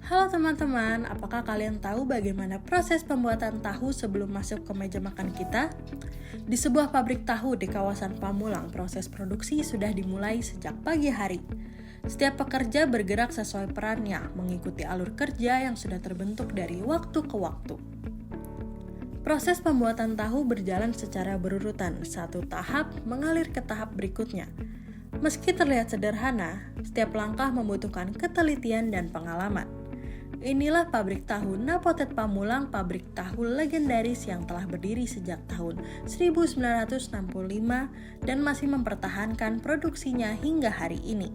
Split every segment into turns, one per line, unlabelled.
Halo teman-teman, apakah kalian tahu bagaimana proses pembuatan tahu sebelum masuk ke meja makan kita? Di sebuah pabrik tahu di kawasan Pamulang, proses produksi sudah dimulai sejak pagi hari. Setiap pekerja bergerak sesuai perannya, mengikuti alur kerja yang sudah terbentuk dari waktu ke waktu. Proses pembuatan tahu berjalan secara berurutan, satu tahap mengalir ke tahap berikutnya. Meski terlihat sederhana, setiap langkah membutuhkan ketelitian dan pengalaman. Inilah pabrik tahu Napotet Pamulang, pabrik tahu legendaris yang telah berdiri sejak tahun 1965 dan masih mempertahankan produksinya hingga hari ini.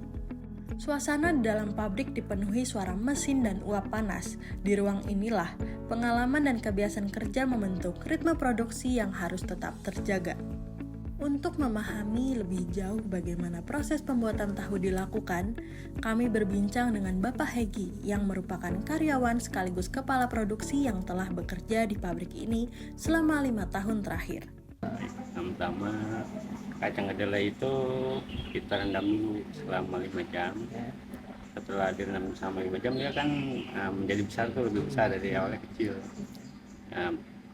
Suasana di dalam pabrik dipenuhi suara mesin dan uap panas. Di ruang inilah, pengalaman dan kebiasaan kerja membentuk ritme produksi yang harus tetap terjaga. Untuk memahami lebih jauh bagaimana proses pembuatan tahu dilakukan, kami berbincang dengan Bapak Hegi yang merupakan karyawan sekaligus kepala produksi yang telah bekerja di pabrik ini selama 5 tahun terakhir.
Pertama, kacang kedelai itu kita rendam dulu selama 5 jam. Setelah direndam selama 5 jam, dia kan menjadi besar tuh, lebih besar dari awalnya kecil.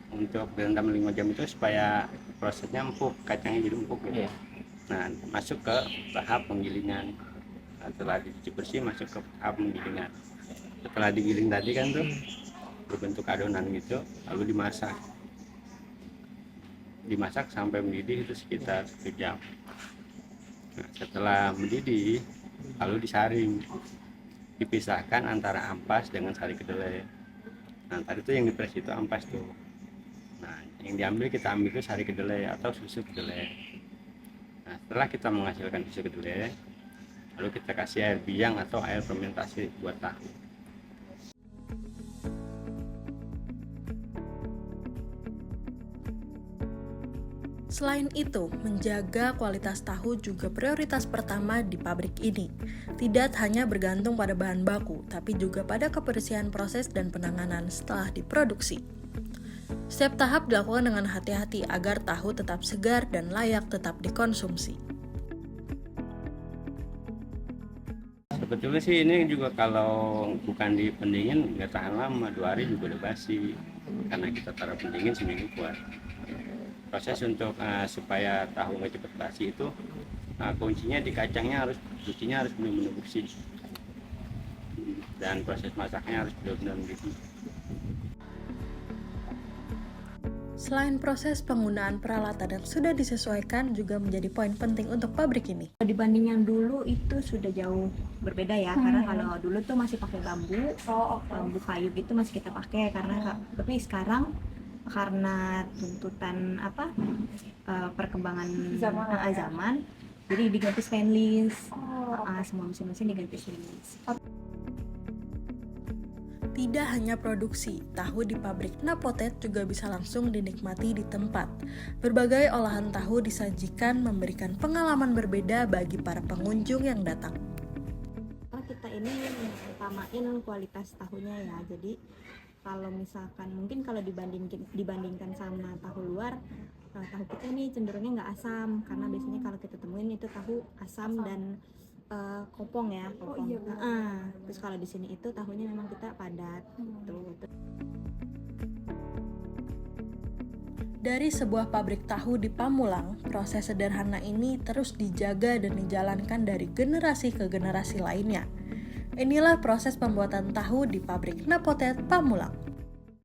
Untuk direndam 5 jam itu supaya prosesnya empuk, kacangnya jadi empuk gitu. Nah, masuk ke tahap penggilingan. Setelah dicuci bersih, masuk ke tahap penggilingan. Setelah digiling tadi kan tuh berbentuk adonan gitu, lalu dimasak sampai mendidih itu sekitar 1 jam. Nah, setelah mendidih lalu disaring, dipisahkan antara ampas dengan sari kedelai. Nah, tadi tuh yang dipres itu ampas tuh. Nah, yang kita ambil itu sari kedelai atau susu kedelai. Nah, setelah kita menghasilkan susu kedelai, lalu kita kasih air biang atau air fermentasi buat tahu.
Selain itu, menjaga kualitas tahu juga prioritas pertama di pabrik ini. Tidak hanya bergantung pada bahan baku, tapi juga pada kebersihan proses dan penanganan setelah diproduksi. Setiap tahap dilakukan dengan hati-hati agar tahu tetap segar dan layak tetap dikonsumsi.
Sebetulnya sih ini juga kalau bukan dipendingin nggak tahan lama, 2 hari juga udah basi. Karena kita taruh pendingin seminggu kuat. Proses untuk supaya tahu nggak cepat basi itu kuncinya di kacangnya, cucinya harus benar-benar bersih. Dan proses masaknya harus benar-benar bersih.
Selain proses penggunaan peralatan yang sudah disesuaikan juga menjadi poin penting untuk pabrik ini.
Dibanding yang dulu itu sudah jauh berbeda ya, karena kalau dulu tuh masih pakai bambu kayu gitu masih kita pakai tapi sekarang karena tuntutan perkembangan zaman jadi diganti stainless. Semua mesin diganti stainless.
Tidak hanya produksi, tahu di pabrik Napotet juga bisa langsung dinikmati di tempat. Berbagai olahan tahu disajikan memberikan pengalaman berbeda bagi para pengunjung yang datang.
Kita ini utamain kualitas tahunya ya, jadi kalau misalkan mungkin kalau dibandingkan sama tahu luar, tahu kita ini cenderungnya nggak asam, karena biasanya kalau kita temuin itu tahu asam dan kopong. Terus kalau di sini itu tahunya memang kita padat gitu.
Dari sebuah pabrik tahu di Pamulang, proses sederhana ini terus dijaga dan dijalankan dari generasi ke generasi lainnya. Inilah proses pembuatan tahu di pabrik Napotet Pamulang.